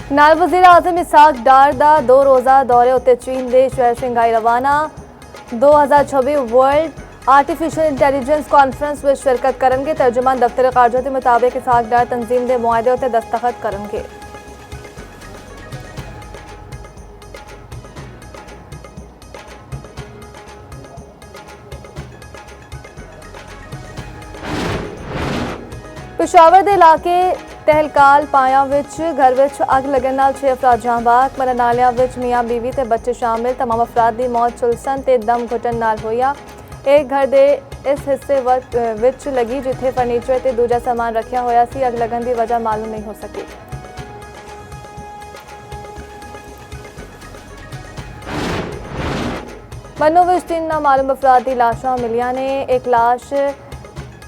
नाल वज़ीर आज़म इसहाक डार दा 2 रोज़ा दौरे उत्ते चीन दे शहर शंघाई रवाना। 2026 वर्ल्ड आर्टिफिशियल इंटैलीजेंस कॉन्फ्रेंस में शिरकत करनगे। तर्जुमान दफ्तर ख़ारजा के मुताबिक इसहाक डार तंजीम दे मुआहदे उत्ते दस्तखत करनगे। पिशावर दे इलाके तहलकाल पाया विच घर विच अग लगन नाल 6 अफराद जांबाग। मरन नालियां विच मियां बीवी ते बच्चे शामिल। तमाम अफराद दी मौत झुलसन ते दम घुटन नाल होया। एक घर दे इस हिस्से विच लगी जिथे फर्नीचर ते दूजा सामान रखिया होया सी। अग लगन दी वजह मालूम नहीं हो सकी। मन्नू विच 3 नामालूम अफराद दी लाशां मिलियां ने। एक लाश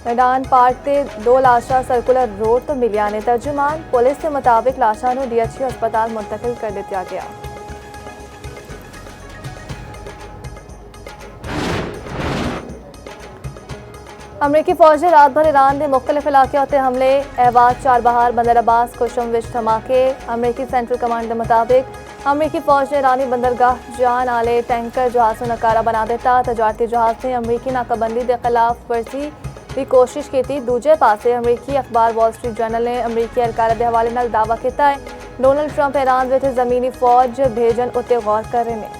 मैदान पार्क ते 2 लाशां सर्कुलर रोड तो मिलियां ने। तर्जुमान पुलिस के मुताबिक लाशां नूं DHU अस्पताल मुंतकिल कर दिया गया। अमरीकी फौज ने रात भर ईरान के मुख्तलिफ इलाकों उत्ते हमले। अहवाज, चारबहार, बंदर अब्बास, कुशम विच धमाके। अमरीकी सेंट्रल कमांड के मुताबिक अमरीकी फौज ने ईरानी बंदरगाह जान आले टैंकर जहाज को नकारा बना दिता। तजारती जहाज ने अमरीकी नाकाबंदी के खिलाफ वर्जी की कोशिश की। दूजे पासे अमरीकी अखबार वॉल स्ट्रीट जर्नल ने अमरीकी एहलकारा के हवाले नाल दावा किया है डोनाल्ड ट्रंप ईरान विच जमीनी फौज भेजन उत्ते गौर कर रहे हैं।